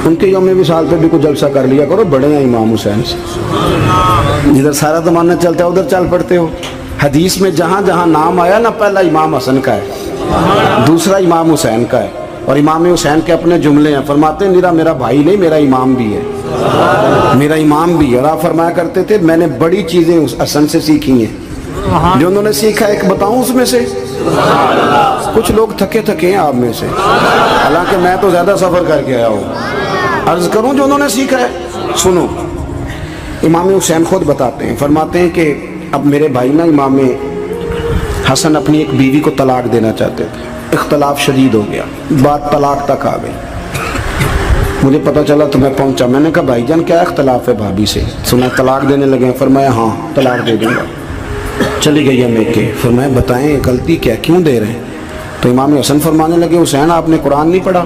ان کے یوم وصال پہ بھی کوئی جلسہ کر لیا کرو، بڑے ہیں امام حسین سے، جدھر سارا زمانہ چلتا ہے ادھر چل پڑتے ہو۔ حدیث میں جہاں جہاں نام آیا نا، پہلا امام حسن کا ہے، دوسرا امام حسین کا ہے، اور امام حسین کے اپنے جملے ہیں، فرماتے ہیں میرا بھائی نہیں، میرا امام بھی ہے، میرا امام بھی ہے۔ اور آپ فرمایا کرتے تھے میں نے بڑی چیزیں اس حسن سے سیکھی ہیں، جو انہوں نے سیکھا ایک بتاؤں اس میں سے؟ کچھ لوگ تھکے ہیں آپ میں سے، حالانکہ میں تو زیادہ سفر کر کے آیا ہوں، عرض کروں جو انہوں نے سیکھا ہے؟ سنو، امام حسین خود بتاتے ہیں، فرماتے ہیں کہ اب میرے بھائی نا امام حسن اپنی ایک بیوی کو طلاق دینا چاہتے تھے، اختلاف شدید ہو گیا، بات طلاق تک آ گئی، مجھے پتہ چلا تو میں پہنچا، میں نے کہا بھائی جان کیا اختلاف ہے بھابھی سے؟ سنا طلاق دینے لگے ہیں، فرمایا ہاں طلاق دے دوں گا۔ چلی گئی ہے میکے، فرمایا بتائیں غلطی کیا، کیوں دے رہے ہیں؟ تو امام حسن فرمانے لگے حسین آپ نے قرآن نہیں پڑھا؟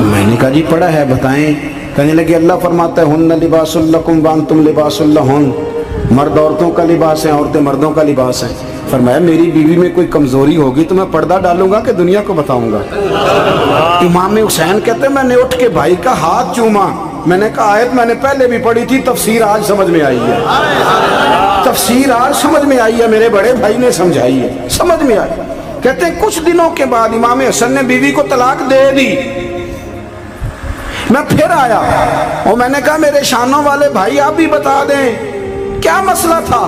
میں نے کہا جی پڑھا ہے، بتائیں۔ کہنے لگے اللہ فرماتا ہے ہن لباس لکم وانتم لباس لہن، مرد عورتوں کا لباس ہیں، عورتیں مردوں کا لباس ہیں۔ فرمایا میری بیوی میں کوئی کمزوری ہوگی تو میں پردہ ڈالوں گا کہ دنیا کو بتاؤں گا؟ امام حسین کہتے ہیں میں نے اٹھ کے بھائی کا ہاتھ چوما، میں نے کہا آیت میں نے پہلے بھی پڑھی تھی، تفسیر آج سمجھ میں آئی ہے، تفسیر آج سمجھ میں آئی ہے، میرے بڑے بھائی نے سمجھائی ہے، سمجھ میں آئی۔ کہتے ہیں کچھ دنوں کے بعد امام حسن نے بیوی کو طلاق دے دی، میں پھر آیا اور میں نے کہا میرے شانوں والے بھائی آپ بھی بتا دیں کیا مسئلہ تھا؟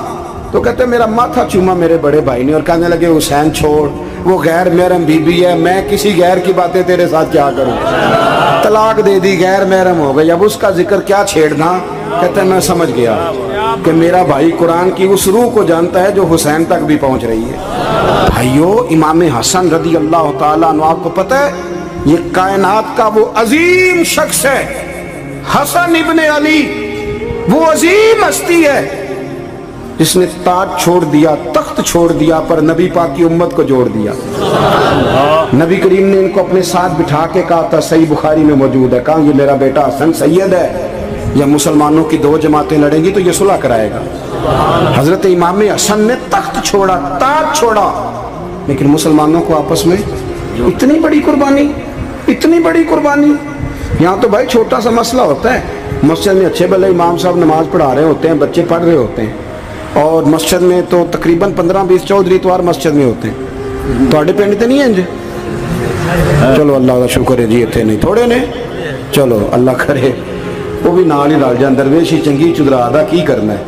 تو کہتے ہیں میرا ماتھا چوما میرے بڑے بھائی نے اور کہنے لگے حسین چھوڑ، وہ غیر محرم بیوی ہے، میں کسی غیر کی باتیں تیرے ساتھ کیا کروں، طلاق دے دی، غیر محرم ہو گئی، اب اس کا ذکر کیا چھیڑنا؟ کہتے ہیں میں سمجھ گیا کہ میرا بھائی قرآن کی اس روح کو جانتا ہے جو حسین تک بھی پہنچ رہی ہے۔ بھائیو امام حسن رضی اللہ تعالیٰ عنہ، آپ کو پتہ ہے یہ کائنات کا وہ عظیم شخص ہے، حسن ابن علی، وہ عظیم ہستی ہے جس نے تاج چھوڑ دیا، تخت چھوڑ دیا، پر نبی پاک کی امت کو جوڑ دیا۔ نبی کریم نے ان کو اپنے ساتھ بٹھا کے کہا تھا، صحیح بخاری میں موجود ہے، کہا یہ میرا بیٹا حسن سید ہے، یا مسلمانوں کی دو جماعتیں لڑیں گی تو یہ صلح کرائے گا۔ حضرت امام حسن نے تخت چھوڑا، تاج چھوڑا، لیکن مسلمانوں کو آپس میں اتنی بڑی قربانی، اتنی بڑی قربانی۔ یہاں تو بھائی چھوٹا سا مسئلہ ہوتا ہے، مسجد میں اچھے بھلے امام صاحب نماز پڑھا رہے ہوتے ہیں، بچے پڑھ رہے ہوتے ہیں، اور مسجد میں تو تقریباً 15-20 چودھری اتوار مسجد میں ہوتے ہیں، تو پنڈ تو نہیں ہیں جی؟ چلو اللہ کا شکر ہے جی، اتنے نہیں تھوڑے نے، چلو اللہ کرے وہ بھی نال ہی رل جائیں، درویشی چنگی چدرا ادا کی کرنا ہے۔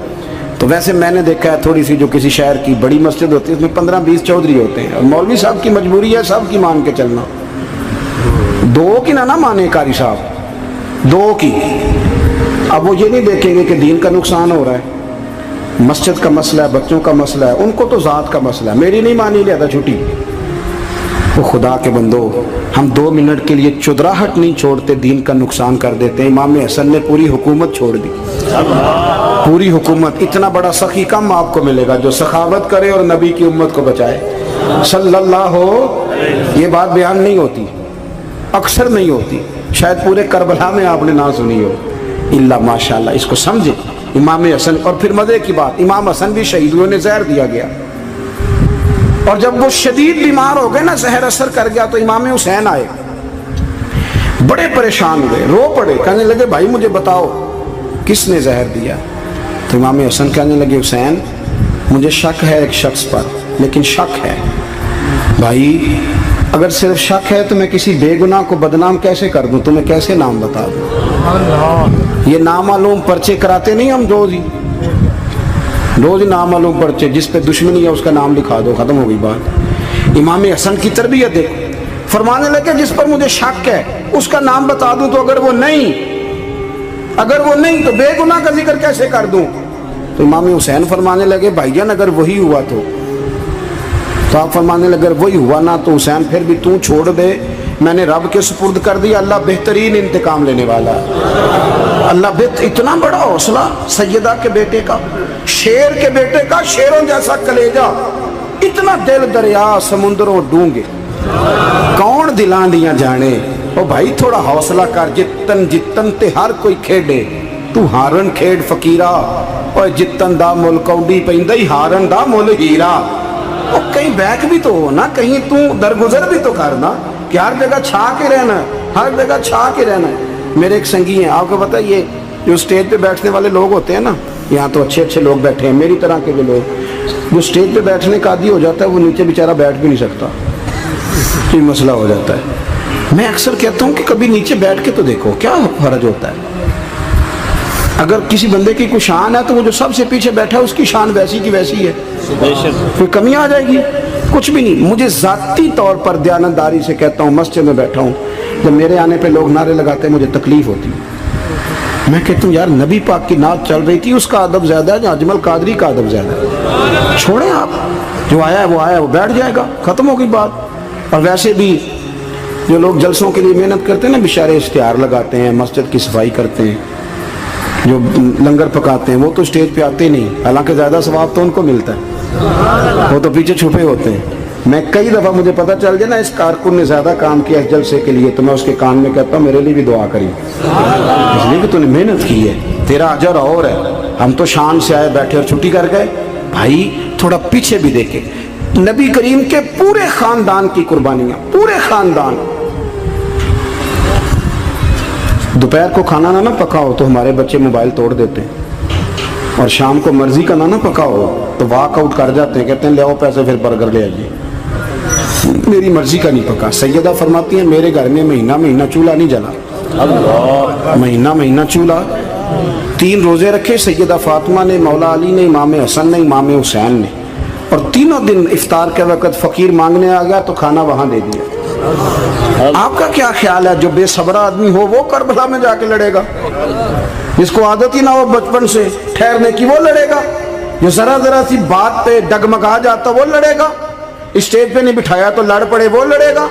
تو ویسے میں نے دیکھا ہے تھوڑی سی جو کسی شہر کی بڑی مسجد ہوتی ہے اس میں 15-20 چودھری ہوتے ہیں، اور مولوی صاحب کی مجبوری ہے سب کی مان کے چلنا، دو کی نہ مانے قاری صاحب، دو کی۔ اب وہ یہ نہیں دیکھیں گے کہ دین کا نقصان ہو رہا ہے، مسجد کا مسئلہ ہے، بچوں کا مسئلہ ہے، ان کو تو ذات کا مسئلہ ہے، میری نہیں مانی لیا تھا چھٹی۔ وہ خدا کے بندو، ہم 2 منٹ کے لیے چدراہٹ نہیں چھوڑتے، دین کا نقصان کر دیتے ہیں۔ امام حسن نے پوری حکومت چھوڑ دی، پوری حکومت۔ اتنا بڑا سخی کم آپ کو ملے گا جو سخاوت کرے اور نبی کی امت کو بچائے صلی اللہ ہو۔ یہ بات بیان نہیں ہوتی، اکثر نہیں ہوتی، شاید پورے کربلا میں آپ نے نہ سنی ہو، اللہ ماشاءاللہ۔ اس کو سمجھے امام حسن۔ اور پھر مزے کی بات، امام حسن بھی شہید ہوئے، انہیں زہر دیا گیا، اور جب وہ شدید بیمار ہو گئے نا، زہر اثر کر گیا، تو امام حسین آئے، بڑے پریشان ہوئے، رو پڑے، کہنے لگے بھائی مجھے بتاؤ کس نے زہر دیا؟ تو امام حسن کہنے لگے حسین مجھے شک ہے ایک شخص پر، لیکن شک ہے بھائی، اگر صرف شک ہے تو میں کسی بے گناہ کو بدنام کیسے کر دوں، تمہیں کیسے نام بتا دوں؟ یہ نامعلوم پرچے کراتے نہیں ہم روز ہی نامعلوم پرچے، جس پہ دشمنی ہے اس کا نام لکھا دو، ختم ہو گئی بات۔ امام حسن کی تربیت ہے، فرمانے لگے جس پر مجھے شک ہے اس کا نام بتا دوں، تو اگر وہ نہیں تو بے گناہ کا ذکر کیسے کر دوں؟ تو امام حسین فرمانے لگے بھائی جان اگر وہی ہوا تو آپ فرمانے لگے اگر وہی ہوا نا تو حسین پھر بھی تو چھوڑ دے، میں نے رب کے سپرد کر دیا، اللہ بہترین انتقام لینے والا ہے۔ اللہ اتنا بڑا حوصلہ سیدہ کے بیٹے کا، شیر کے بیٹے کا، شیروں جیسا کلیجہ، اتنا دل دریا سمندروں ڈونگے، کون دلاں دیاں جانے۔ او بھائی تھوڑا حوصلہ کر، جتن تے ہر کوئی کھیڈے، تو ہارن کھیڈ فقیرہ، اور جتن دا مل کوڈی پیندا ہی ہارن دا مل ہیرا۔ اور کہیں بیک بھی تو ہو نا، کہیں تو درگزر بھی تو کرنا، کہ ہر جگہ چھا کے رہنا ہے، ہر جگہ چھا کے رہنا ہے۔ میرے ایک سنگی ہیں، آپ کو پتہ ہے یہ جو اسٹیج پہ بیٹھنے والے لوگ ہوتے ہیں نا، یہاں تو اچھے اچھے لوگ بیٹھے ہیں، میری طرح کے جو لوگ جو اسٹیج پہ بیٹھنے کا عادی ہو جاتا ہے وہ نیچے بیچارہ بیٹھ بھی نہیں سکتا، یہ مسئلہ ہو جاتا ہے۔ میں اکثر کہتا ہوں کہ کبھی نیچے بیٹھ کے تو دیکھو کیا فرق ہوتا ہے۔ اگر کسی بندے کی کوئی شان ہے تو وہ جو سب سے پیچھے بیٹھا ہے اس کی شان ویسی کی ویسی ہے، کوئی کمی آ جائے گی؟ کچھ بھی نہیں۔ مجھے ذاتی طور پر دیانتداری سے کہتا ہوں، مسجد میں بیٹھا ہوں، جب میرے آنے پہ لوگ نعرے لگاتے ہیں مجھے تکلیف ہوتی ہے۔ میں کہتا ہوں یار نبی پاک کی نعت چل رہی تھی، اس کا ادب زیادہ ہے یا اجمل قادری کا ادب زیادہ ہے؟ چھوڑیں آپ، جو آیا ہے وہ بیٹھ جائے گا، ختم ہو گئی بات۔ اور ویسے بھی جو لوگ جلسوں کے لیے محنت کرتے ہیں نا، بیچارے اشتہار لگاتے ہیں، مسجد کی صفائی کرتے ہیں، جو لنگر پکاتے ہیں، وہ تو اسٹیج پہ آتے نہیں، حالانکہ زیادہ ثواب تو ان کو ملتا ہے، وہ تو پیچھے چھپے ہوتے ہیں۔ میں کئی دفعہ مجھے پتہ چل جائے نا اس کارکن نے زیادہ کام کیا اس جلسے کے لیے تو میں اس کے کان میں کہتا ہوں میرے لیے بھی دعا کری، اس لیے کہ تو نے محنت کی ہے، تیرا اجر اور ہے۔ ہم تو شان سے آئے بیٹھے اور چھٹی کر گئے۔ بھائی تھوڑا پیچھے بھی دیکھے، نبی کریم کے پورے خاندان کی قربانیاں، پورے خاندان۔ دوپہر کو کھانا نہ پکا ہو تو ہمارے بچے موبائل توڑ دیتے ہیں، اور شام کو مرضی کا نہ پکا ہو تو واک آؤٹ کر جاتے ہیں، کہتے ہیں لے آؤ پیسے پھر برگر لے آئیے، میری مرضی کا نہیں پکا۔ سیدہ فرماتی ہیں میرے گھر میں مہینہ چولہا نہیں جلا، مہینہ چولہا۔ 3 روزے رکھے سیدہ فاطمہ نے، مولا علی نے، امام حسن نے، امام حسین نے، اور تینوں دن افطار کے وقت فقیر مانگنے آ گیا تو کھانا وہاں دے دیا۔ آپ کا کیا خیال ہے جو بے صبرہ آدمی ہو وہ کربلا میں جا کے لڑے گا؟ جس کو عادت ہی نہ ہو بچپن سے ٹھہرنے کی وہ لڑے گا؟ جو ذرا سی بات پہ ڈگمگا جاتا وہ لڑے گا؟ اسٹیج پہ نہیں بٹھایا تو لڑ پڑے وہ لڑے گا؟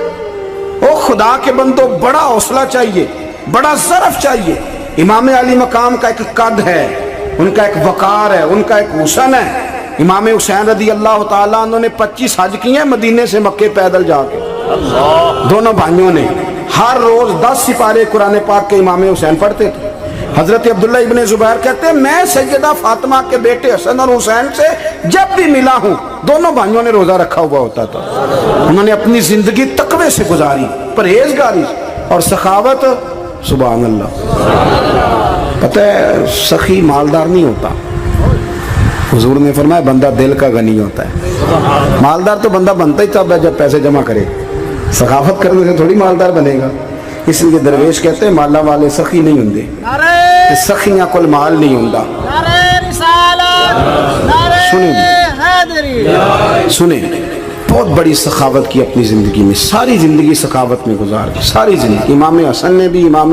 او خدا کے بندو، بڑا حوصلہ چاہیے، بڑا ظرف چاہیے۔ امام علی مقام کا ایک قد ہے، ان کا ایک وقار ہے، ان کا ایک حسن ہے۔ امام حسین رضی اللہ تعالیٰ عنہ نے 25 حج کیے ہیں مدینے سے مکے پیدل جا کے، دونوں بھائیوں نے۔ ہر روز 10 سپارے قرآن پاک کے امام حسین پڑھتے تھے۔ حضرت عبداللہ ابن زبیر کہتے ہیں میں سیدہ فاطمہ کے بیٹے حسن اور حسین سے جب بھی ملا ہوں دونوں بھائیوں نے روزہ رکھا ہوا ہوتا تھا۔ انہوں نے اپنی زندگی تقوی سے گزاری، پرہیزگاری اور سخاوت۔ سبحان اللہ۔ پتہ ہے سخی مالدار نہیں ہوتا، حضور نے فرمایا بندہ دل کا غنی ہوتا ہے۔ مالدار تو بندہ بنتا ہی تب ہے جب پیسے جمع کرے، سخاوت کرنے سے تھوڑی مالدار بنے گا۔ اس لیے درویش کہتے ہیں مالا والے سخی نہیں ہوں، سخیاں کل مال نہیں ہوں۔ سنیں بہت بڑی سخاوت کی اپنی زندگی میں، ساری زندگی سخاوت میں گزار دی، ساری زندگی۔ امام حسن نے بھی، امام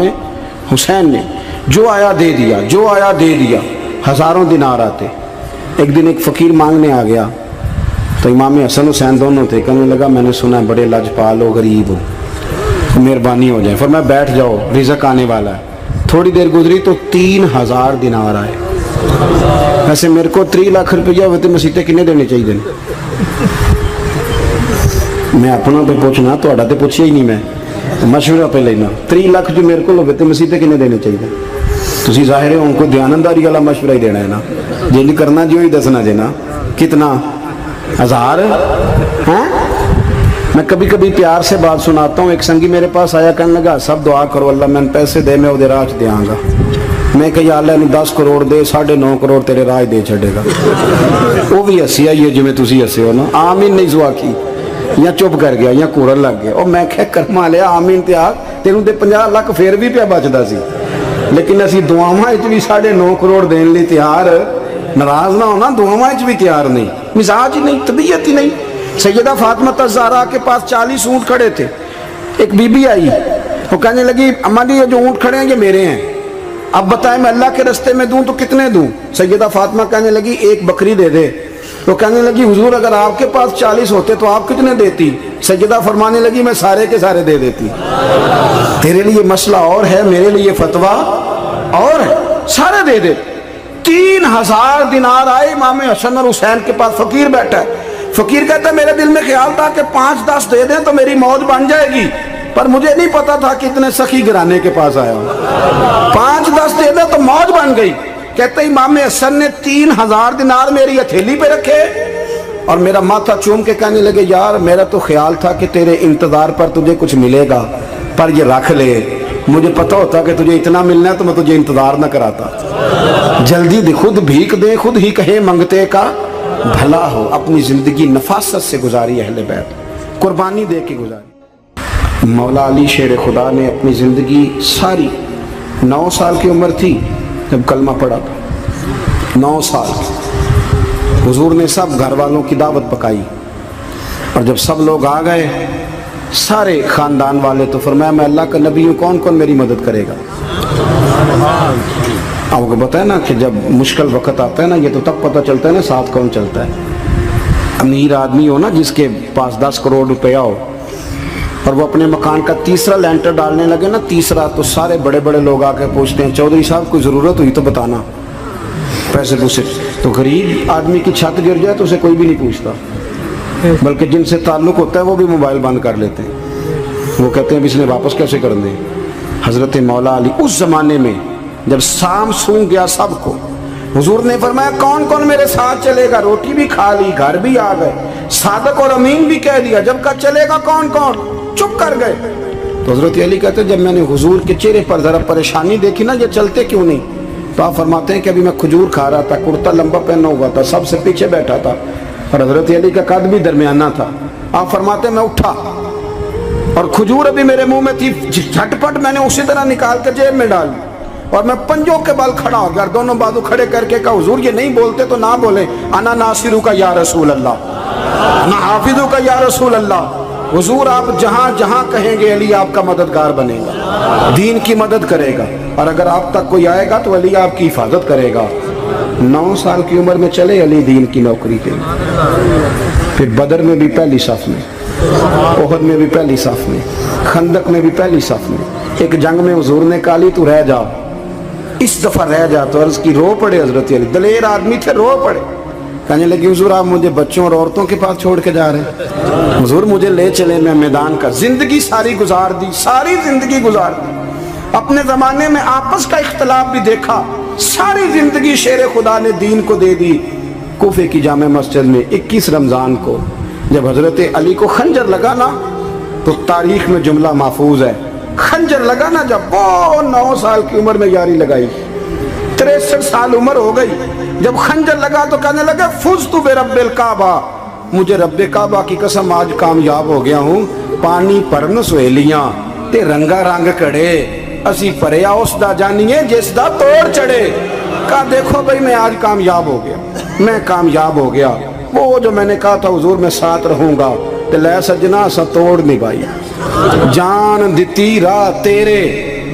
حسین نے، جو آیا دے دیا، جو آیا دے دیا۔ ہزاروں دینار آتے۔ ایک دن ایک فقیر مانگنے آ گیا تو امام حسن حسین دونوں تھے، کہنے لگا میں نے سنا بڑے لاجپال ہو، غریب ہو، مہربانی ہو جائے۔ فرمایا بیٹھ جاؤ رزق آنے والا ہے۔ تھوڑی دیر گزری تو 3000 دینار آئے۔ ویسے میرے کو 3 لاکھ روپیہ ہوتے مسیطے کنے دینے چاہیے؟ میں اپنا پہ پوچھنا، تو اڑا تے پوچھیا ہی نہیں، میں مشورہ پہ لینا۔ 3 لاکھ جو میرے کو ہوتے مسیطے کنے دینے چاہیے؟ تسی ظاہر ہے ان کو دیانتداری والا مشورہ ہی دینا ہے نا، جی نہیں کرنا جو ہی دسنا دینا۔ کتنا 1000؟ ہاں میں کبھی کبھی پیار سے بات سناتا ہوں۔ ایک سنگی میرے پاس آیا، کہنے لگا سب دعا کرو اللہ میں پیسے دے میں وہ راج دیاں گا۔ میں کہ یا اللہ نے 10 کروڑ دے، 9.5 کروڑ تیرے راج دے چھڑے گا۔ وہ بھی ہسی آئی ہے جی میں تسی ہسے ہو نا، آمین نہیں سوا کی، یا چپ کر گیا یا کورن لگ گیا۔ اور میں کہ کرما لیا آمین تے آگ، تینوں تے 50 لاکھ پھر بھی پیا بچدا سی، لیکن اسی دعاواں وچ بھی 9.5 کروڑ دین لئی تیار، ناراض نہ ہونا، دعاواں وچ بھی تیار نہیں، مزاج ہی نہیں، طبیعت ہی نہیں۔ سیدہ فاطمہ الزہرا کے پاس 40 اونٹ کھڑے تھے۔ ایک بی بی آئی، وہ کہنے لگی اماں جی یہ جو اونٹ کھڑے ہیں یہ میرے ہیں، اب بتائیں میں اللہ کے رستے میں دوں تو کتنے دوں؟ سیدہ فاطمہ کہنے لگی 1 بکری دے دے۔ وہ کہنے لگی حضور اگر آپ کے پاس 40 ہوتے تو آپ کتنے دیتی؟ سیدہ فرمانے لگی میں سارے کے سارے دے دیتی۔ تیرے لیے مسئلہ اور ہے، میرے لیے فتویٰ اور ہے، سارے دے دے۔ 3000 دینار آئے امام حسن اور حسین کے پاس، فقیر بیٹھا ہے۔ فقیر کہتا ہے میرے دل میں خیال تھا کہ 5-10 دے دیں تو میری موت بن جائے گی، پر مجھے نہیں پتا تھا کہ اتنے سخی گھرانے کے پاس آیا ہوں۔ 5-10 دے دیں تو موت بن گئی۔ کہتے امام حسن نے 3000 دینار میری ہتھیلی پہ رکھے، اور میرا ماتھا چوم کے کہنے لگے یار میرا تو خیال تھا کہ تیرے انتظار پر تجھے کچھ ملے گا، پر یہ رکھ لے، مجھے پتہ ہوتا کہ تجھے اتنا ملنا ہے تو میں تجھے انتظار نہ کراتا۔ جلدی دے، خود بھیک دے، خود ہی کہے منگتے کا بھلا ہو۔ اپنی زندگی نفاست سے گزاری اہل بیت، قربانی دے کے گزاری۔ مولا علی شیر خدا نے اپنی زندگی ساری 9 سال کی عمر تھی جب کلمہ پڑھا تھا، 9 سال۔ حضور نے سب گھر والوں کی دعوت پکائی، اور جب سب لوگ آ گئے سارے خاندان والے، تو فرمایا میں اللہ کا نبی ہوں، کون کون میری مدد کرے گا؟ آپ کو پتہ ہے نا کہ جب مشکل وقت آتا ہے نا، یہ تو تب پتہ چلتا ہے نا ساتھ کون چلتا ہے۔ امیر آدمی ہو نا جس کے پاس 10 کروڑ روپیہ ہو، اور وہ اپنے مکان کا تیسرا لینٹر ڈالنے لگے نا، تیسرا، تو سارے بڑے بڑے لوگ آ کے پوچھتے ہیں چودھری صاحب کوئی ضرورت ہوئی تو بتانا، پیسے پوچھے۔ تو غریب آدمی کی چھت گر جائے تو اسے کوئی بھی نہیں پوچھتا، بلکہ جن سے تعلق ہوتا ہے وہ بھی موبائل بند کر لیتے ہیں، وہ کہتے ہیں اب اس نے واپس کیسے کر دیں۔ حضرت مولا علی اس زمانے میں جب سام سونگ گیا سب کو، حضور نے فرمایا کون کون میرے ساتھ چلے گا؟ روٹی بھی کھا لی، گھر بھی آ گئے، صادق اور امین بھی کہہ دیا، جب کا چلے گا کون کون؟ چپ کر گئے۔ تو حضرت علی کہتے ہیں جب میں نے حضور کے چہرے پر ذرا پریشانی دیکھی نا، یہ چلتے کیوں نہیں؟ تو آپ فرماتے ہیں کہ ابھی میں کھجور کھا رہا تھا، کرتا لمبا پہنا ہوا تھا، سب سے پیچھے بیٹھا تھا، اور حضرت علی کا قد بھی درمیانہ تھا۔ آپ فرماتے ہیں میں اٹھا اور کھجور ابھی میرے منہ میں تھی، جھٹ پٹ میں نے اسی طرح نکال کر جیب میں ڈال، اور میں پنجوں کے بل کھڑا ہو گیا، دونوں بازو کھڑے کر کے کہا حضور یہ نہیں بولتے تو نہ بولے، انا ناصرو کا یا رسول اللہ، انا حافظو کا یا رسول اللہ۔ حضور آپ جہاں جہاں کہیں گے علی آپ کا مددگار بنے گا، دین کی مدد کرے گا، اور اگر آپ تک کوئی آئے گا تو علی آپ کی حفاظت کرے گا۔ 9 سال کی عمر میں چلے علی دین کی نوکری کے لیے، پھر بدر میں بھی پہلی صف میں، احد میں بھی پہلی صف میں، خندق میں بھی پہلی صف میں۔ ایک جنگ میں حضور نے کہا علی تو رہ جا، اس دفعہ رہ جا، تو عرض کی رو پڑے حضرت علی، دلیر آدمی تھے، رو پڑے، کہنے لگی حضور آپ مجھے بچوں اور عورتوں کے پاس چھوڑ کے جا رہے ہیں؟ حضور مجھے لے چلے، میں میدان کا زندگی ساری گزار دی، ساری زندگی گزار دی، اپنے زمانے میں آپس کا اختلاف بھی دیکھا، ساری زندگی شیر خدا نے دین کو دے دی۔ کوفے کی جامع مسجد میں 21 رمضان کو جب حضرت علی کو خنجر لگا نا، تو تاریخ میں جملہ محفوظ ہے، خنجر لگا نا جب، وہ 9 سال کی عمر میں یاری لگائی، 63 سال عمر ہو گئی، جب خنجر لگا تو کہنے لگے فزت برب الکعبہ، مجھے رب کعبہ کی قسم آج کامیاب ہو گیا ہوں، پانی پرن سہیلیاں تے رنگا رنگ کڑے، اسی پریا اس دا جانیے جس دا توڑ چڑھے۔ کہا دیکھو بھائی میں آج کامیاب ہو گیا، میں کامیاب ہو گیا، وہ جو میں نے کہا تھا حضور میں ساتھ رہوں گا، تے لے سجنا سا توڑ نبھائی، جان دیتی راہ تیرے،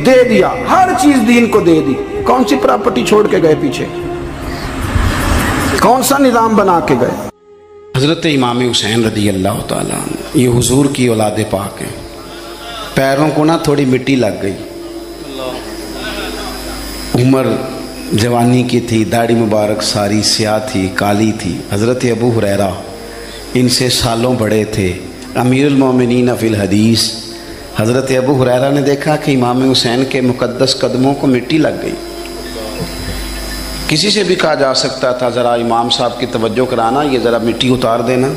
دے دیا ہر چیز دین کو دے دی۔ کون سی پراپرٹی چھوڑ کے گئے پیچھے؟ کون سا نظام بنا کے گئے؟ حضرت امام حسین رضی اللہ تعالیٰ عنہ، یہ حضور کی اولاد پاک ہیں، پیروں کو نا تھوڑی مٹی لگ گئی، عمر جوانی کی تھی، داڑھی مبارک ساری سیاہ تھی، کالی تھی۔ حضرت ابو ہریرہ ان سے سالوں بڑے تھے، امیر المومنین فی الحدیث۔ حضرت ابو ہریرہ نے دیکھا کہ امام حسین کے مقدس قدموں کو مٹی لگ گئی۔ کسی سے بھی کہا جا سکتا تھا ذرا امام صاحب کی توجہ کرانا، یہ ذرا مٹی اتار دینا،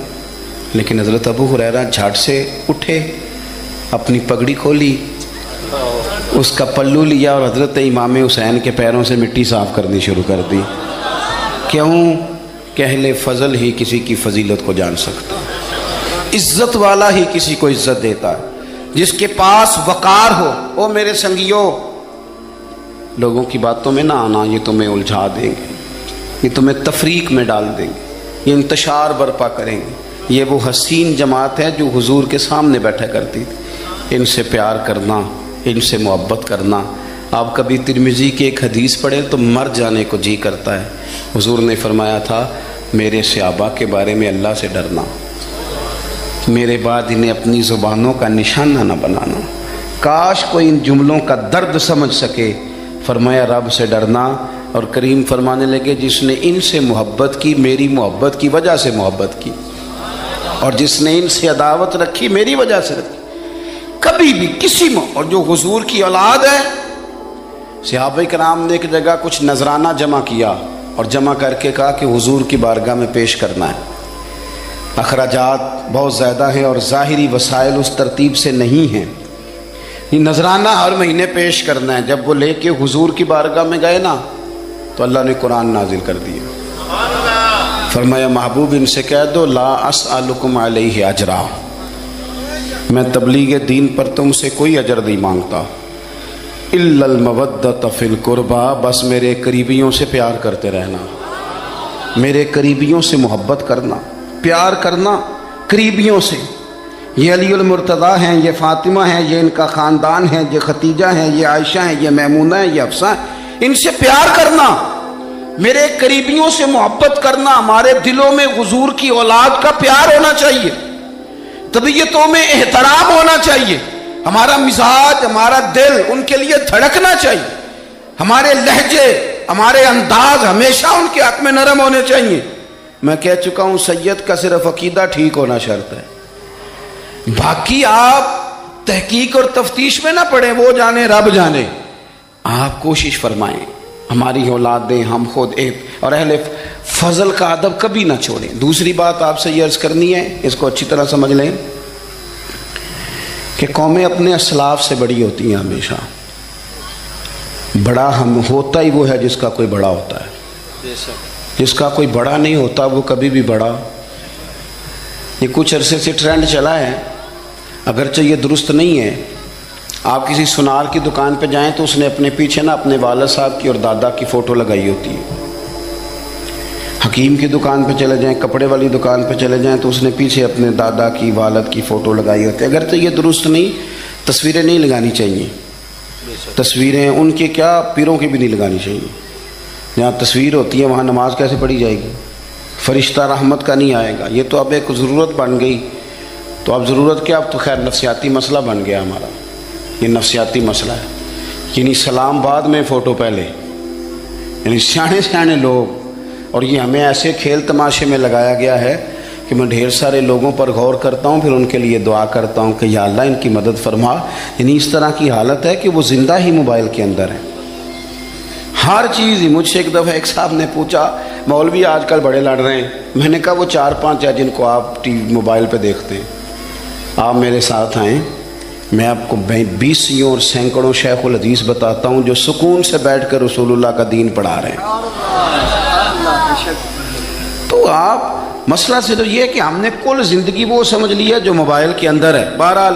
لیکن حضرت ابو ہریرہ جھٹ سے اٹھے، اپنی پگڑی کھولی، اس کا پلو لیا اور حضرت امام حسین کے پیروں سے مٹی صاف کرنی شروع کر دی۔ کیوں کہ اہل فضل ہی کسی کی فضیلت کو جان سکتا، عزت والا ہی کسی کو عزت دیتا ہے، جس کے پاس وقار ہو۔ او میرے سنگیوں، لوگوں کی باتوں میں نہ آنا، یہ تمہیں الجھا دیں گے، یہ تمہیں تفریق میں ڈال دیں گے، یہ انتشار برپا کریں گے۔ یہ وہ حسین جماعت ہے جو حضور کے سامنے بیٹھا کرتی تھی، ان سے پیار کرنا، ان سے محبت کرنا۔ آپ کبھی ترمذی کی ایک حدیث پڑھیں تو مر جانے کو جی کرتا ہے۔ حضور نے فرمایا تھا میرے صحابہ کے بارے میں اللہ سے ڈرنا، میرے بعد انہیں اپنی زبانوں کا نشانہ نہ بنانا۔ کاش کوئی ان جملوں کا درد سمجھ سکے۔ فرمایا رب سے ڈرنا، اور کریم فرمانے لگے جس نے ان سے محبت کی میری محبت کی وجہ سے محبت کی، اور جس نے ان سے عداوت رکھی میری وجہ سے رکھی۔ کبھی بھی کسی میں، اور جو حضور کی اولاد ہے، صحابہ کرام نے ایک جگہ کچھ نذرانہ جمع کیا اور جمع کر کے کہا کہ حضور کی بارگاہ میں پیش کرنا ہے۔ اخراجات بہت زیادہ ہیں اور ظاہری وسائل اس ترتیب سے نہیں ہیں. یہ نذرانہ ہر مہینے پیش کرنا ہے. جب وہ لے کے حضور کی بارگاہ میں گئے نا تو اللہ نے قرآن نازل کر دیا. فرمایا محبوب ان سے کہہ دو لا اسألکم علیہ اجرا، میں تبلیغ دین پر تم سے کوئی اجر نہیں مانگتا. الا المودۃ فی القربى، بس میرے قریبیوں سے پیار کرتے رہنا، میرے قریبیوں سے محبت کرنا، پیار کرنا قریبیوں سے. یہ علی المرتضیٰ ہیں، یہ فاطمہ ہیں، یہ ان کا خاندان ہے، یہ ختیجہ ہیں، یہ عائشہ ہیں، یہ میمونہ ہیں، یہ حفصہ ہیں. ان سے پیار کرنا، میرے قریبیوں سے محبت کرنا. ہمارے دلوں میں حضور کی اولاد کا پیار ہونا چاہیے، طبیعتوں میں احترام ہونا چاہیے. ہمارا مزاج، ہمارا دل ان کے لیے دھڑکنا چاہیے. ہمارے لہجے، ہمارے انداز ہمیشہ ان کے حق میں نرم ہونے چاہیے. میں کہہ چکا ہوں سید کا صرف عقیدہ ٹھیک ہونا شرط ہے، باقی آپ تحقیق اور تفتیش میں نہ پڑیں، وہ جانے رب جانے. آپ کوشش فرمائیں ہماری اولادیں، ہم خود اور اہل فضل کا ادب کبھی نہ چھوڑیں. دوسری بات آپ سے یہ عرض کرنی ہے، اس کو اچھی طرح سمجھ لیں کہ قومیں اپنے اسلاف سے بڑی ہوتی ہیں. ہمیشہ بڑا ہم ہوتا ہی وہ ہے جس کا کوئی بڑا ہوتا ہے، جس کا کوئی بڑا نہیں ہوتا وہ کبھی بھی بڑا. یہ کچھ عرصے سے ٹرینڈ چلا ہے، اگرچہ یہ درست نہیں ہے. آپ کسی سنار کی دکان پہ جائیں تو اس نے اپنے پیچھے نا اپنے والد صاحب کی اور دادا کی فوٹو لگائی ہوتی ہے. حکیم کی دکان پہ چلے جائیں، کپڑے والی دکان پہ چلے جائیں تو اس نے پیچھے اپنے دادا کی، والد کی فوٹو لگائی ہوتی ہے. اگرچہ یہ درست نہیں، تصویریں نہیں لگانی چاہیے. تصویریں ان کے کیا، پیروں کی بھی نہیں لگانی چاہیے. جہاں تصویر ہوتی ہے وہاں نماز کیسے پڑھی جائے گی؟ فرشتہ رحمت کا نہیں آئے گا. یہ تو اب ایک ضرورت بن گئی. تو اب ضرورت کیا، اب تو خیر نفسیاتی مسئلہ بن گیا ہمارا. یہ نفسیاتی مسئلہ ہے. یعنی سلام بعد میں فوٹو پہلے. یعنی سیانے سیانے لوگ، اور یہ ہمیں ایسے کھیل تماشے میں لگایا گیا ہے کہ میں ڈھیر سارے لوگوں پر غور کرتا ہوں، پھر ان کے لیے دعا کرتا ہوں کہ یا اللہ ان کی مدد فرما. یعنی اس طرح کی حالت ہے کہ وہ زندہ ہی موبائل کے اندر ہے. ہر چیز ہی. مجھ سے ایک دفعہ ایک صاحب نے پوچھا مولوی آج کل بڑے لڑ رہے ہیں. میں نے کہا وہ 4-5 ہے جن کو آپ ٹی وی موبائل پہ دیکھتے ہیں. آپ میرے ساتھ آئیں، میں آپ کو 20 اور سینکڑوں شیخ الحدیث بتاتا ہوں جو سکون سے بیٹھ کر رسول اللہ کا دین پڑھا رہے ہیں. تو آپ مسئلہ صرف یہ ہے کہ ہم نے کل زندگی وہ سمجھ لی ہے جو موبائل کے اندر ہے. بہرحال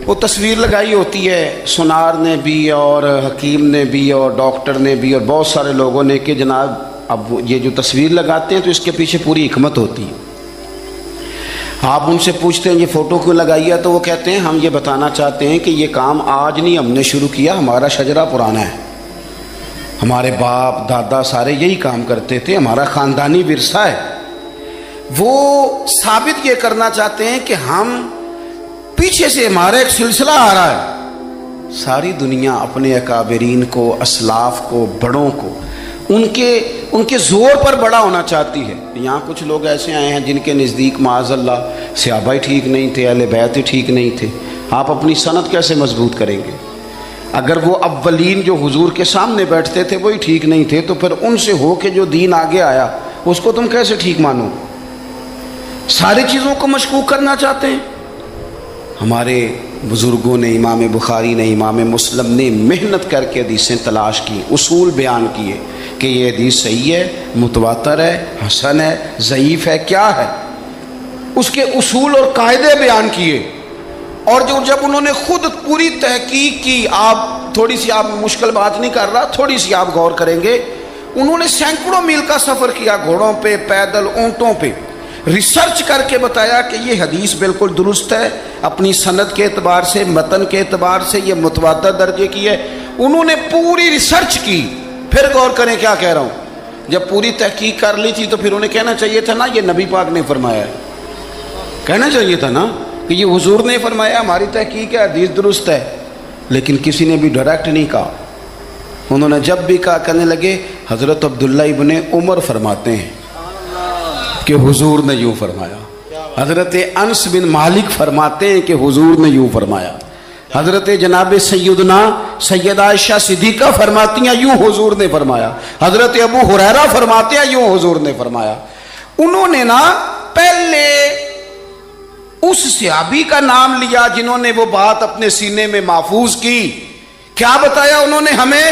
وہ تصویر لگائی ہوتی ہے سنار نے بھی اور حکیم نے بھی اور ڈاکٹر نے بھی اور بہت سارے لوگوں نے کہ جناب اب یہ جو تصویر لگاتے ہیں تو اس کے پیچھے پوری حکمت ہوتی ہے. آپ ان سے پوچھتے ہیں یہ فوٹو کیوں لگائی ہے تو وہ کہتے ہیں ہم یہ بتانا چاہتے ہیں کہ یہ کام آج نہیں ہم نے شروع کیا، ہمارا شجرہ پرانا ہے. ہمارے باپ دادا سارے یہی کام کرتے تھے، ہمارا خاندانی ورثہ ہے. وہ ثابت یہ کرنا چاہتے ہیں کہ ہم پیچھے سے ہمارا ایک سلسلہ آ رہا ہے. ساری دنیا اپنے اکابرین کو، اسلاف کو، بڑوں کو ان کے زور پر بڑا ہونا چاہتی ہے. یہاں کچھ لوگ ایسے آئے ہیں جن کے نزدیک معاذ اللہ صحابہ ہی ٹھیک نہیں تھے، اہل بیت ہی ٹھیک نہیں تھے. آپ اپنی سند کیسے مضبوط کریں گے؟ اگر وہ اولین جو حضور کے سامنے بیٹھتے تھے وہی ٹھیک نہیں تھے تو پھر ان سے ہو کے جو دین آگے آیا اس کو تم کیسے ٹھیک مانو؟ ساری چیزوں کو مشکوک کرنا چاہتے ہیں. ہمارے بزرگوں نے، امام بخاری نے، امام مسلم نے محنت کر کے حدیثیں تلاش کی، اصول بیان کیے کہ یہ حدیث صحیح ہے، متواتر ہے، حسن ہے، ضعیف ہے، کیا ہے. اس کے اصول اور قاعدے بیان کیے. اور جب انہوں نے خود پوری تحقیق کی، آپ تھوڑی سی، آپ مشکل بات نہیں کر رہا، تھوڑی سی آپ غور کریں گے، انہوں نے سینکڑوں میل کا سفر کیا، گھوڑوں پہ، پیدل، اونٹوں پہ، ریسرچ کر کے بتایا کہ یہ حدیث بالکل درست ہے، اپنی سند کے اعتبار سے، متن کے اعتبار سے یہ متواتر درجے کی ہے. انہوں نے پوری ریسرچ کی. پھر غور کریں کیا کہہ رہا ہوں، جب پوری تحقیق کر لی تھی تو پھر انہیں کہنا چاہیے تھا نا یہ نبی پاک نے فرمایا ہے. کہنا چاہیے تھا نا کہ یہ حضور نے فرمایا، ہماری تحقیق ہے، حدیث درست ہے. لیکن کسی نے بھی ڈائریکٹ نہیں کہا. انہوں نے جب بھی کہا کہنے لگے حضرت عبداللہ ابن عمر فرماتے ہیں کہ حضور نے یوں فرمایا. حضرت انس بن مالک فرماتے ہیں کہ حضور نے یوں فرمایا. حضرت جناب سیدنا سیدہ عائشہ صدیقہ فرماتی ہیں یوں حضور نے فرمایا. حضرت ابو ہریرہ فرماتے ہیں یوں حضور نے فرمایا. انہوں نے نا پہلے اس صحابی کا نام لیا جنہوں نے وہ بات اپنے سینے میں محفوظ کی. کیا بتایا انہوں نے ہمیں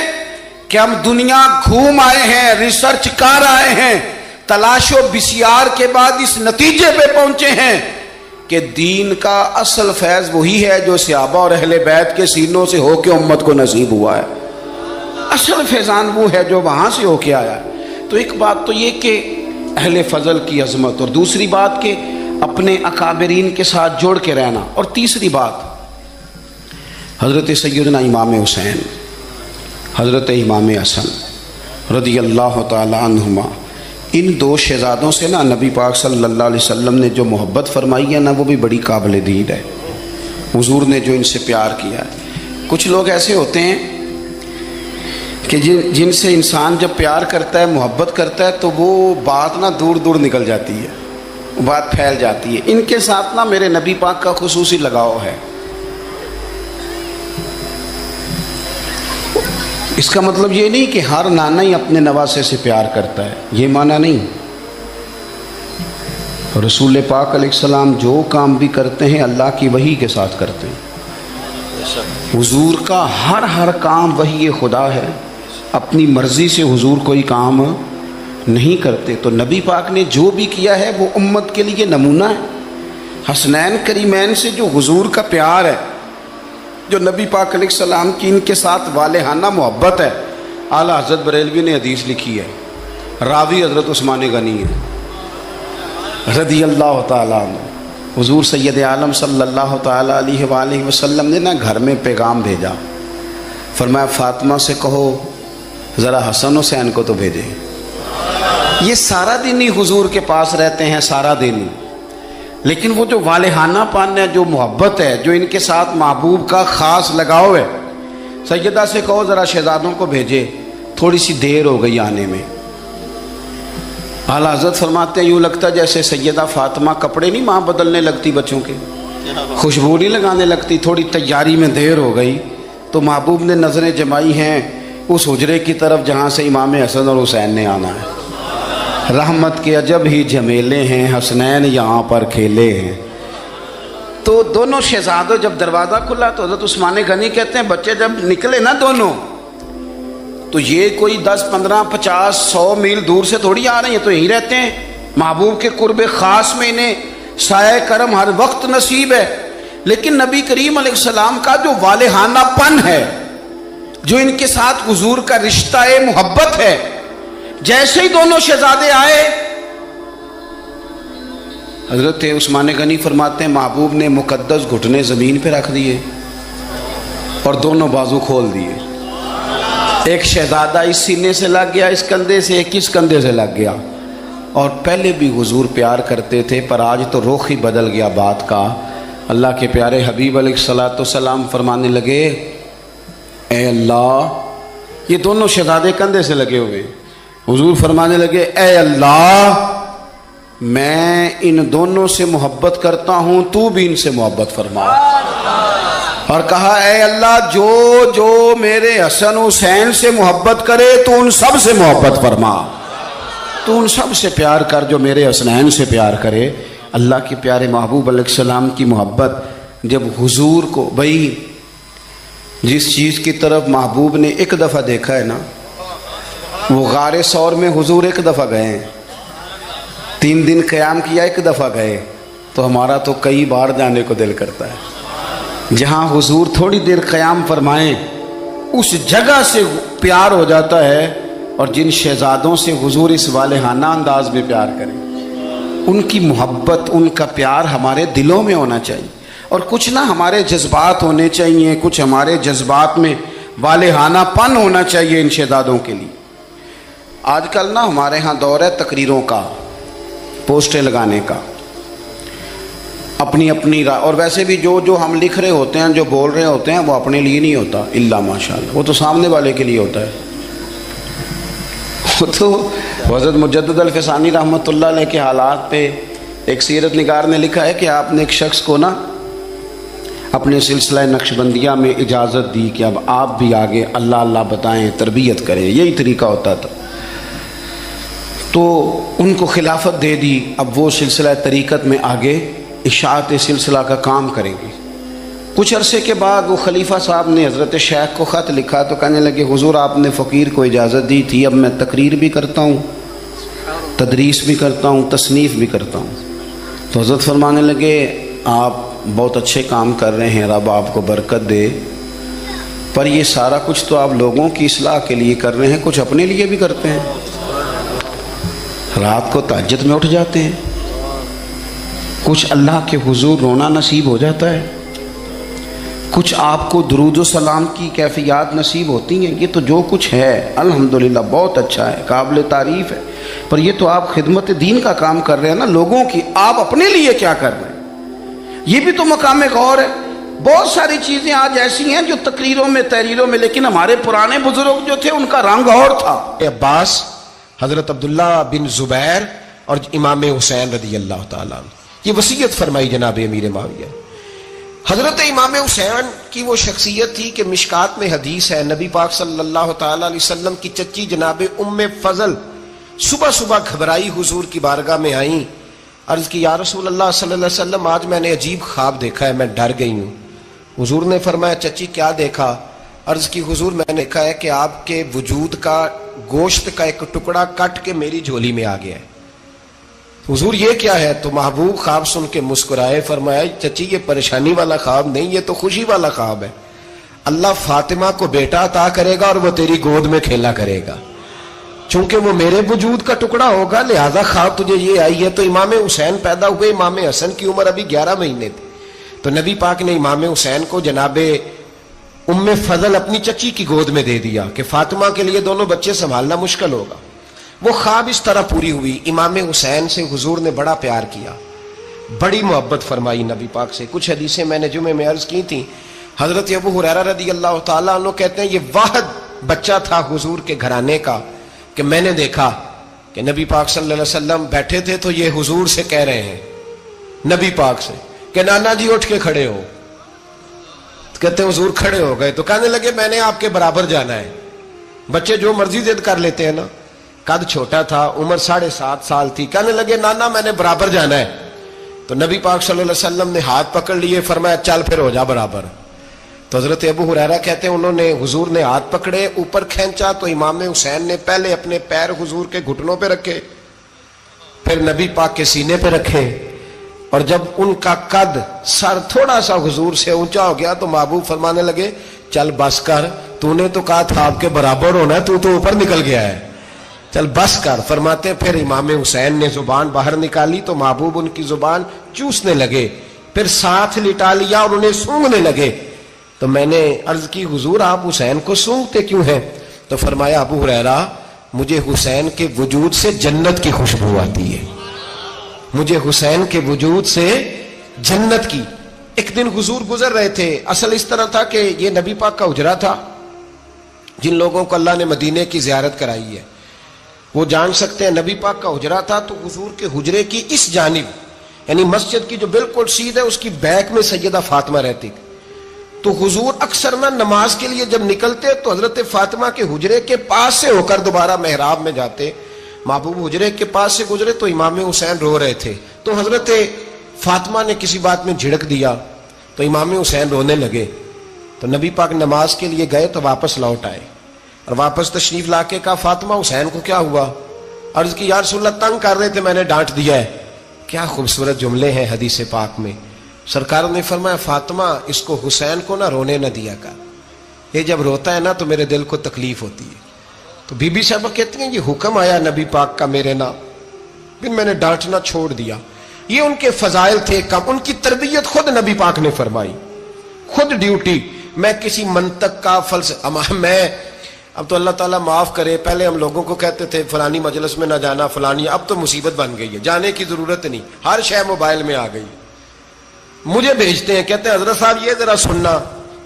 کہ ہم دنیا گھوم آئے ہیں, ریسرچ کر آئے ہیں, تلاش و بسیار کے بعد اس نتیجے پہ پہنچے ہیں کہ دین کا اصل فیض وہی ہے جو صحابہ اور اہل بیت کے سینوں سے ہو کے امت کو نصیب ہوا ہے. اصل فیضان وہ ہے جو وہاں سے ہو کے آیا ہے. تو ایک بات تو یہ کہ اہل فضل کی عظمت, اور دوسری بات کہ اپنے اکابرین کے ساتھ جوڑ کے رہنا, اور تیسری بات حضرت سیدنا امام حسین, حضرت امام حسن رضی اللہ تعالی عنہما, ان دو شہزادوں سے نا نبی پاک صلی اللہ علیہ وسلم نے جو محبت فرمائی ہے نا وہ بھی بڑی قابل دید ہے. حضور نے جو ان سے پیار کیا ہے. کچھ لوگ ایسے ہوتے ہیں کہ جن سے انسان جب پیار کرتا ہے, محبت کرتا ہے, تو وہ بات نا دور دور نکل جاتی ہے, بات پھیل جاتی ہے. ان کے ساتھ نا میرے نبی پاک کا خصوصی لگاؤ ہے. اس کا مطلب یہ نہیں کہ ہر نانا ہی اپنے نواسے سے پیار کرتا ہے, یہ معنی نہیں. رسول پاک علیہ السلام جو کام بھی کرتے ہیں اللہ کی وحی کے ساتھ کرتے ہیں. حضور کا ہر کام وحی خدا ہے, اپنی مرضی سے حضور کوئی کام نہیں کرتے. تو نبی پاک نے جو بھی کیا ہے وہ امت کے لیے نمونہ ہے. حسنین کریمین سے جو حضور کا پیار ہے, جو نبی پاک علیہ السلام کی ان کے ساتھ والہانہ محبت ہے. اعلیٰ حضرت بریلوی نے حدیث لکھی ہے, راوی حضرت عثمان غنی ہے رضی اللہ تعالیٰ عنہ. حضور سید عالم صلی اللہ تعالیٰ علیہ وآلہ وسلم نے نا گھر میں پیغام بھیجا, فرمایا فاطمہ سے کہو ذرا حسن حسین کو تو بھیجے. یہ سارا دن ہی حضور کے پاس رہتے ہیں, سارا دن ہی, لیکن وہ جو والہانہ پن ہے, جو محبت ہے, جو ان کے ساتھ محبوب کا خاص لگاؤ ہے, سیدہ سے کہو ذرا شہزادوں کو بھیجے, تھوڑی سی دیر ہو گئی آنے میں. اعلیٰ حضرت فرماتے ہیں یوں لگتا جیسے سیدہ فاطمہ کپڑے نہیں ماں بدلنے لگتی بچوں کے, خوشبو نہیں لگانے لگتی, تھوڑی تیاری میں دیر ہو گئی تو محبوب نے نظریں جمائی ہیں اس حجرے کی طرف جہاں سے امام حسن اور حسین نے آنا ہے. رحمت کے عجب ہی جھمیلے ہیں, حسنین یہاں پر کھیلے ہیں. تو دونوں شہزادوں جب دروازہ کھلا تو حضرت عثمان غنی کہتے ہیں بچے جب نکلے نا دونوں, تو یہ کوئی 10 15 50 100 میل دور سے تھوڑی آ رہے ہیں, تو یہیں رہتے ہیں. محبوب کے قرب خاص میں انہیں سایہ کرم ہر وقت نصیب ہے. لیکن نبی کریم علیہ السلام کا جو والہانہ پن ہے, جو ان کے ساتھ حضور کا رشتہ محبت ہے, جیسے ہی دونوں شہزادے آئے, حضرت عثمان غنی فرماتے ہیں محبوب نے مقدس گھٹنے زمین پہ رکھ دیے اور دونوں بازو کھول دیے. ایک شہزادہ اس سینے سے لگ گیا, اس کندھے سے, ایک اس کندھے سے لگ گیا. اور پہلے بھی حضور پیار کرتے تھے, پر آج تو رخ ہی بدل گیا بات کا. اللہ کے پیارے حبیب علیہ الصلوۃ والسلام فرمانے لگے اے اللہ, یہ دونوں شہزادے کندھے سے لگے ہوئے, حضور فرمانے لگے اے اللہ میں ان دونوں سے محبت کرتا ہوں, تو بھی ان سے محبت فرما. اور کہا اے اللہ جو جو میرے حسن حسین سے محبت کرے تو ان سب سے محبت فرما, تو ان سب سے پیار کر جو میرے حسنین سے پیار کرے. اللہ کے پیارے محبوب علیہ السلام کی محبت جب حضور کو, بھائی جس چیز کی طرف محبوب نے ایک دفعہ دیکھا ہے نا, وہ غار ثور میں حضور ایک دفعہ گئے ہیں, 3 دن قیام کیا ایک دفعہ گئے, تو ہمارا تو کئی بار جانے کو دل کرتا ہے. جہاں حضور تھوڑی دیر قیام فرمائیں اس جگہ سے پیار ہو جاتا ہے. اور جن شہزادوں سے حضور اس والہانہ انداز میں پیار کریں, ان کی محبت, ان کا پیار ہمارے دلوں میں ہونا چاہیے. اور کچھ نہ ہمارے جذبات ہونے چاہیے, کچھ ہمارے جذبات میں والہانہ پن ہونا چاہیے ان شہزادوں کے لیے. آج کل نا ہمارے ہاں دور ہے تقریروں کا, پوسٹیں لگانے کا, اپنی اپنی اور ویسے بھی جو جو ہم لکھ رہے ہوتے ہیں, جو بول رہے ہوتے ہیں, وہ اپنے لیے نہیں ہوتا الا ماشاءاللہ, وہ تو سامنے والے کے لیے ہوتا ہے. وہ تو حضرت مجدد الفسانی رحمۃ اللہ علیہ کے حالات پہ ایک سیرت نگار نے لکھا ہے کہ آپ نے ایک شخص کو نا اپنے سلسلہ نقشبندیہ میں اجازت دی کہ اب آپ بھی آگے اللہ اللہ بتائیں, تربیت کریں, یہی طریقہ ہوتا تھا. تو ان کو خلافت دے دی. اب وہ سلسلہ طریقت میں آگے اشاعت سلسلہ کا کام کریں گے. کچھ عرصے کے بعد وہ خلیفہ صاحب نے حضرت شیخ کو خط لکھا تو کہنے لگے حضور آپ نے فقیر کو اجازت دی تھی، اب میں تقریر بھی کرتا ہوں، تدریس بھی کرتا ہوں، تصنیف بھی کرتا ہوں. تو حضرت فرمانے لگے آپ بہت اچھے کام کر رہے ہیں، رب آپ کو برکت دے، پر یہ سارا کچھ تو آپ لوگوں کی اصلاح کے لیے کر رہے ہیں، کچھ اپنے لیے بھی کرتے ہیں. رات کو تہجد میں اٹھ جاتے ہیں، کچھ اللہ کے حضور رونا نصیب ہو جاتا ہے، کچھ آپ کو درود و سلام کی کیفیات نصیب ہوتی ہیں. یہ تو جو کچھ ہے الحمدللہ بہت اچھا ہے، قابل تعریف ہے، پر یہ تو آپ خدمت دین کا کام کر رہے ہیں نا لوگوں کی. آپ اپنے لیے کیا کر رہے ہیں؟ یہ بھی تو مقام غور ہے. بہت ساری چیزیں آج ایسی ہیں جو تقریروں میں تحریروں میں، لیکن ہمارے پرانے بزرگ جو تھے ان کا رنگ اور تھا. عباس، حضرت عبداللہ بن زبیر اور امام حسین رضی اللہ تعالیٰ عنہ، یہ وصیت فرمائی جناب امیر معاویہ. حضرت امام حسین کی وہ شخصیت تھی کہ مشکات میں حدیث ہے، نبی پاک صلی اللہ تعالیٰ علیہ وسلم کی چچی جناب ام فضل صبح صبح گھبرائی حضور کی بارگاہ میں آئیں، عرض کی یا رسول اللہ صلی اللہ علیہ وسلم آج میں نے عجیب خواب دیکھا ہے، میں ڈر گئی ہوں. حضور نے فرمایا چچی کیا دیکھا؟ عرض کی حضور میں نے دیکھا ہے کہ آپ کے وجود کا گوشت کا ایک ٹکڑا کٹ کے میری جھولی میں آ گیا ہے. حضور یہ کیا ہے؟ تو محبوب خواب سن کے مسکرائے، فرمایا چچی یہ پریشانی والا خواب نہیں، یہ تو خوشی والا خواب ہے. اللہ فاطمہ کو بیٹا عطا کرے گا اور وہ تیری گود میں کھیلا کرے گا. چونکہ وہ میرے وجود کا ٹکڑا ہوگا لہذا خواب تجھے یہ آئی ہے. تو امام حسین پیدا ہوئے، امام حسن کی عمر ابھی 11 مہینے تھی. تو نبی پاک نے امام حسین کو جناب ام فضل اپنی چچی کی گود میں دے دیا کہ فاطمہ کے لیے دونوں بچے سنبھالنا مشکل ہوگا. وہ خواب اس طرح پوری ہوئی. امام حسین سے حضور نے بڑا پیار کیا، بڑی محبت فرمائی نبی پاک سے. کچھ حدیثیں میں نے جمعے میں عرض کی تھیں. حضرت ابو ہریرہ رضی اللہ تعالیٰ عنہ کہتے ہیں یہ واحد بچہ تھا حضور کے گھرانے کا کہ میں نے دیکھا کہ نبی پاک صلی اللہ علیہ وسلم بیٹھے تھے تو یہ حضور سے کہہ رہے ہیں، نبی پاک سے کہ نانا جی اٹھ کے کھڑے ہو. کہتے ہیں حضور کھڑے ہو گئے تو کہنے لگے میں نے آپ کے برابر جانا ہے. بچے جو مرضی ضد کر لیتے ہیں نا. قد چھوٹا تھا، عمر 7.5 سال تھی. کہنے لگے نانا میں نے برابر جانا ہے. تو نبی پاک صلی اللہ علیہ وسلم نے ہاتھ پکڑ لیے، فرمایا چل پھر ہو جا برابر. تو حضرت ابو ہریرہ کہتے ہیں انہوں نے حضور نے ہاتھ پکڑے، اوپر کھینچا تو امام حسین نے پہلے اپنے پیر حضور کے گھٹنوں پہ رکھے، پھر نبی پاک کے سینے پہ رکھے، اور جب ان کا قد سر تھوڑا سا حضور سے اونچا ہو گیا تو محبوب فرمانے لگے چل بس کر، تو نے تو کہا تھا آپ کے برابر ہونا ہے، تو اوپر نکل گیا ہے، چل بس کر. فرماتے پھر امام حسین نے زبان باہر نکالی تو محبوب ان کی زبان چوسنے لگے، پھر ساتھ لٹا لیا اور انہیں سونگھنے لگے. تو میں نے عرض کی حضور آپ حسین کو سونگتے کیوں ہیں؟ تو فرمایا ابو ہریرہ مجھے حسین کے وجود سے جنت کی خوشبو آتی ہے، مجھے حسین کے وجود سے جنت کی. ایک دن حضور گزر رہے تھے. اصل اس طرح تھا کہ یہ نبی پاک کا حجرہ تھا. جن لوگوں کو اللہ نے مدینے کی زیارت کرائی ہے وہ جان سکتے ہیں نبی پاک کا حجرہ تھا. تو حضور کے حجرے کی اس جانب یعنی مسجد کی جو بالکل سیدھ ہے اس کی بیک میں سیدہ فاطمہ رہتی. تو حضور اکثر نہ نماز کے لیے جب نکلتے تو حضرت فاطمہ کے حجرے کے پاس سے ہو کر دوبارہ محراب میں جاتے. محبوب حجرے کے پاس سے گزرے تو امام حسین رو رہے تھے. تو حضرت فاطمہ نے کسی بات میں جھڑک دیا تو امام حسین رونے لگے. تو نبی پاک نماز کے لیے گئے تو واپس لوٹ آئے اور واپس تشریف لا کے کہا فاطمہ حسین کو کیا ہوا؟ عرض کی یا رسول اللہ تنگ کر رہے تھے میں نے ڈانٹ دیا ہے. کیا خوبصورت جملے ہیں حدیث پاک میں. سرکار نے فرمایا فاطمہ اس کو حسین کو نہ رونے نہ دیا کر، یہ جب روتا ہے نا تو میرے دل کو تکلیف ہوتی ہے. تو بی بی صاحبہ کہتی ہیں یہ حکم آیا نبی پاک کا میرے نام، پھر میں نے ڈانٹنا چھوڑ دیا. یہ ان کے فضائل تھے کم. ان کی تربیت خود نبی پاک نے فرمائی، خود ڈیوٹی. میں کسی منطق کا میں اب تو اللہ تعالیٰ معاف کرے، پہلے ہم لوگوں کو کہتے تھے فلانی مجلس میں نہ جانا فلانی، اب تو مصیبت بن گئی ہے، جانے کی ضرورت نہیں، ہر شے موبائل میں آ گئی. مجھے بھیجتے ہیں کہتے ہیں حضرت صاحب یہ ذرا سننا،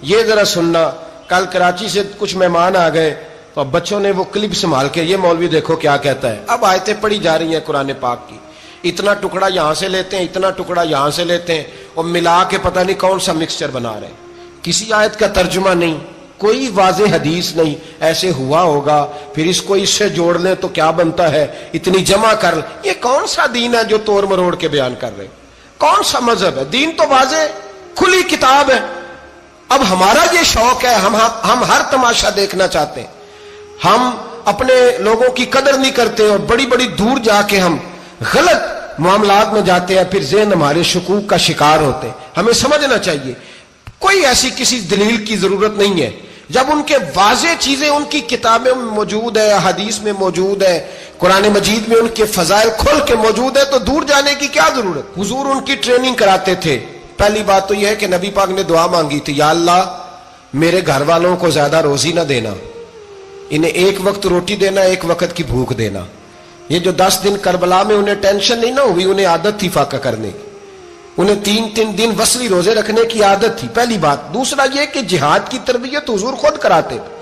یہ ذرا سننا. کل کراچی سے کچھ مہمان آ گئے تو اب بچوں نے وہ کلپ سنبھال کے یہ مولوی دیکھو کیا کہتا ہے. اب آیتیں پڑھی جا رہی ہیں قرآن پاک کی، اتنا ٹکڑا یہاں سے لیتے ہیں، اتنا ٹکڑا یہاں سے لیتے ہیں اور ملا کے پتہ نہیں کون سا مکسچر بنا رہے ہیں. کسی آیت کا ترجمہ نہیں، کوئی واضح حدیث نہیں، ایسے ہوا ہوگا، پھر اس کو اس سے جوڑ لیں تو کیا بنتا ہے، اتنی جمع کر لیں۔ یہ کون سا دین ہے جو توڑ مروڑ کے بیان کر رہے؟ کون سا مذہب ہے؟ دین تو واضح کھلی کتاب ہے۔ اب ہمارا یہ شوق ہے، ہم ہر تماشا دیکھنا چاہتے ہیں، ہم اپنے لوگوں کی قدر نہیں کرتے اور بڑی بڑی دور جا کے ہم غلط معاملات میں جاتے ہیں، پھر ذہن ہمارے شکوک کا شکار ہوتے ہیں۔ ہمیں سمجھنا چاہیے کوئی ایسی کسی دلیل کی ضرورت نہیں ہے، جب ان کے واضح چیزیں ان کی کتابوں میں موجود ہے، حدیث میں موجود ہے، قرآن مجید میں ان کے فضائل کھل کے موجود ہے، تو دور جانے کی کیا ضرورت؟ حضور ان کی ٹریننگ کراتے تھے۔ پہلی بات تو یہ ہے کہ نبی پاک نے دعا مانگی تھی، یا اللہ میرے گھر والوں کو زیادہ روزی نہ دینا، انہیں ایک وقت روٹی دینا، ایک وقت کی بھوک دینا۔ یہ جو 10 دن کربلا میں انہیں ٹینشن نہیں نہ ہوئی، انہیں عادت تھی فاقہ کرنے کی، انہیں 3 دن وصلی روزے رکھنے کی عادت تھی، پہلی بات۔ دوسرا یہ کہ جہاد کی تربیت حضور خود کراتے تھے۔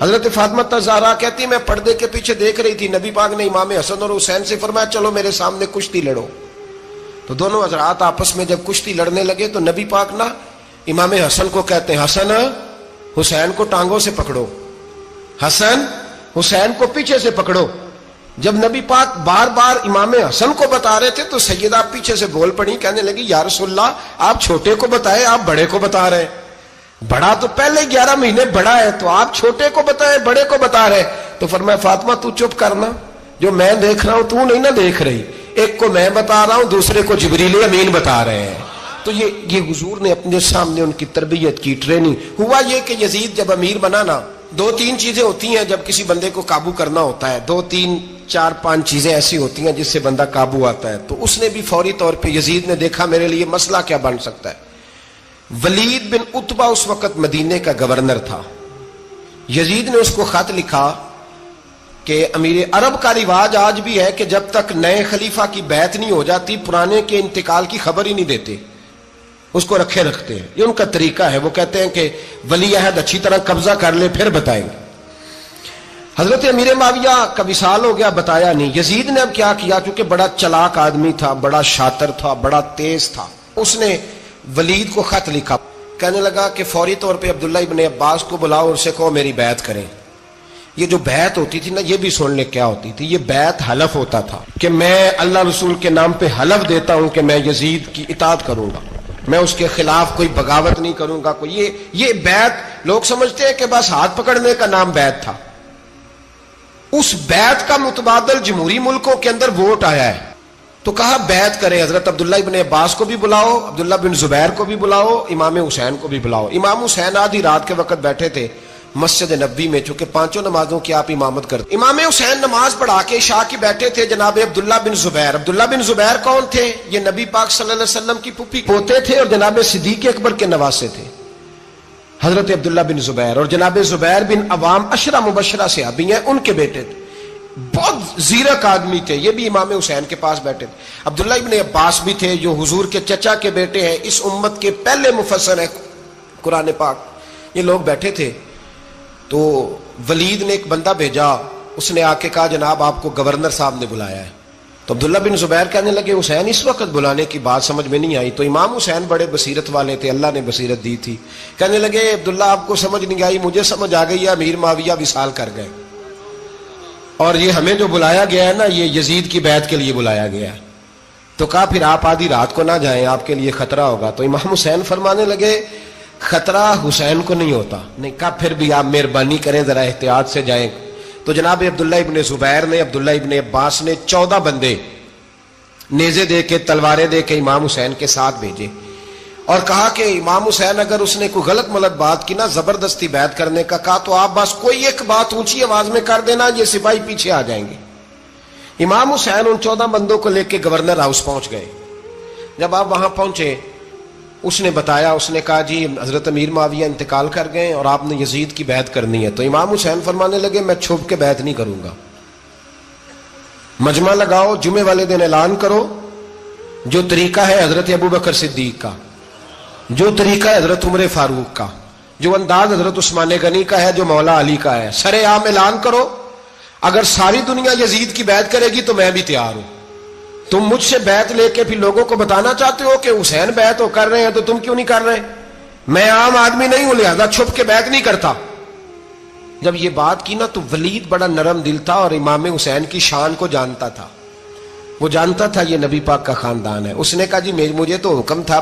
حضرت فاطمہ زہرا کہتی میں پردے کے پیچھے دیکھ رہی تھی، نبی پاک نے امام حسن اور حسین سے فرمایا چلو میرے سامنے کشتی لڑو، تو دونوں حضرات آپس میں جب کشتی لڑنے لگے تو نبی پاک نا امام حسن کو کہتے ہیں حسن حسین کو ٹانگوں سے پکڑو، حسن حسین کو پیچھے سے پکڑو۔ جب نبی پاک بار بار امام حسن کو بتا رہے تھے تو سیدہ پیچھے سے بول پڑی، کہنے لگی یا رسول اللہ آپ چھوٹے کو بتائے، آپ بڑے کو بتا رہے، بڑا تو پہلے 11 مہینے بڑا ہے، تو آپ چھوٹے کو بتائے بڑے کو بتا رہے۔ تو فرمایا فاطمہ تو چپ کرنا، جو میں دیکھ رہا ہوں تو نہیں نہ دیکھ رہی، ایک کو میں بتا رہا ہوں دوسرے کو جبریل امین بتا رہے ہیں۔ تو یہ حضور نے اپنے سامنے ان کی تربیت کی، ٹریننگ۔ ہوا یہ کہ یزید جب امیر بنا نا، 2-3 چیزیں ہوتی ہیں جب کسی بندے کو قابو کرنا ہوتا ہے، 2-3-4-5 چیزیں ایسی ہوتی ہیں جس سے بندہ قابو آتا ہے۔ تو اس نے بھی فوری طور پہ یزید نے دیکھا میرے لیے مسئلہ کیا بن سکتا ہے۔ ولید بن عتبہ اس وقت مدینے کا گورنر تھا، یزید نے اس کو خط لکھا کہ امیر عرب کا رواج آج بھی ہے کہ جب تک نئے خلیفہ کی بیعت نہیں ہو جاتی پرانے کے انتقال کی خبر ہی نہیں دیتے، اس کو رکھے رکھتے ہیں، یہ ان کا طریقہ ہے۔ وہ کہتے ہیں کہ ولی عہد اچھی طرح قبضہ کر لے پھر بتائیں گے۔ حضرت امیر معاویہ کا وصال ہو گیا، بتایا نہیں۔ یزید نے اب کیا کیا، کیونکہ بڑا چلاک آدمی تھا، بڑا شاطر تھا، بڑا تیز تھا، اس نے ولید کو خط لکھا، کہنے لگا کہ فوری طور پہ عبداللہ ابن عباس کو بلاؤ اور اسے کہو میری بیعت کریں۔ یہ جو بیعت ہوتی تھی نا، یہ بھی سن لے کیا ہوتی تھی، یہ بیعت حلف ہوتا تھا کہ میں اللہ رسول کے نام پہ حلف دیتا ہوں کہ میں یزید کی اطاعت کروں گا، میں اس کے خلاف کوئی بغاوت نہیں کروں گا، کوئی یہ بیعت لوگ سمجھتے ہیں کہ بس ہاتھ پکڑنے کا نام بیعت تھا۔ اس بیعت کا متبادل جمہوری ملکوں کے اندر ووٹ آیا ہے، تو کہا بیعت کریں، حضرت عبداللہ ابن عباس کو بھی بلاؤ، عبداللہ بن زبیر کو بھی بلاؤ، امام حسین کو بھی بلاؤ۔ امام حسین آدھی رات کے وقت بیٹھے تھے مسجد نبوی میں، چونکہ 5 نمازوں کی آپ امامت کرتے۔ امام حسین نماز پڑھا کے عشاء کی بیٹھے تھے، جناب عبداللہ بن زبیر۔ عبداللہ بن زبیر کون تھے؟ یہ نبی پاک صلی اللہ علیہ وسلم کی پھوپھی پوتے تھے اور جناب صدیق اکبر کے نواسے تھے، حضرت عبداللہ بن زبیر۔ اور جناب زبیر بن عوام عشرہ مبشرہ صحابی ہیں، ان کے بیٹے تھے، بہت زیرک آدمی تھے، یہ بھی امام حسین کے پاس بیٹھے تھے۔ عبداللہ ابن عباس بھی تھے جو حضور کے چچا کے بیٹے ہیں، اس امت کے پہلے مفسر ہیں قرآن پاک، یہ لوگ بیٹھے تھے۔ تو ولید نے ایک بندہ بھیجا، اس نے آ کے کہا جناب آپ کو گورنر صاحب نے بلایا ہے۔ تو عبداللہ بن زبیر کہنے لگے حسین اس وقت بلانے کی بات سمجھ میں نہیں آئی۔ تو امام حسین بڑے بصیرت والے تھے، اللہ نے بصیرت دی تھی، کہنے لگے عبداللہ آپ کو سمجھ نہیں آئی، مجھے سمجھ آ گئی ہے، امیر معاویہ وصال کر گئے، اور یہ ہمیں جو بلایا گیا ہے نا یہ یزید کی بیعت کے لیے بلایا گیا ہے۔ تو کہا پھر آپ آدھی رات کو نہ جائیں، آپ کے لیے خطرہ ہوگا۔ تو امام حسین فرمانے لگے خطرہ حسین کو نہیں ہوتا، نہیں کہا پھر بھی آپ مہربانی کریں ذرا احتیاط سے جائیں۔ تو جناب عبداللہ ابن زبیر نے، عبداللہ ابن عباس نے 14 بندے نیزے دے کے تلواریں دے کے امام حسین کے ساتھ بھیجے، اور کہا کہ امام حسین اگر اس نے کوئی غلط ملت بات کی نا، زبردستی بیعت کرنے کا کہا، تو آپ بس کوئی ایک بات اونچی آواز میں کر دینا، یہ سپاہی پیچھے آ جائیں گے۔ امام حسین ان 14 بندوں کو لے کے گورنر ہاؤس پہنچ گئے۔ جب آپ وہاں پہنچے اس نے بتایا، اس نے کہا جی حضرت امیر معاویہ انتقال کر گئے اور آپ نے یزید کی بیعت کرنی ہے۔ تو امام حسین فرمانے لگے میں چھپ کے بیعت نہیں کروں گا، مجمع لگاؤ، جمعے والے دن اعلان کرو، جو طریقہ ہے حضرت ابوبکر صدیق کا، جو طریقہ ہے حضرت عمر فاروق کا، جو انداز حضرت عثمان غنی کا ہے، جو مولا علی کا ہے، سر عام اعلان کرو، اگر ساری دنیا یزید کی بیعت کرے گی تو میں بھی تیار ہوں۔ تم مجھ سے بیعت لے کے پھر لوگوں کو بتانا چاہتے ہو کہ حسین بیعت ہو کر رہے ہیں تو تم کیوں نہیں کر رہے؟ میں عام آدمی نہیں ہوں لہذا چھپ کے بیعت نہیں کرتا. جب یہ بات کی نا تو ولید بڑا نرم دل تھا اور امام حسین کی شان کو جانتا تھا. وہ جانتا تھا یہ نبی پاک کا خاندان ہے. اس نے کہا جی مجھے تو حکم تھا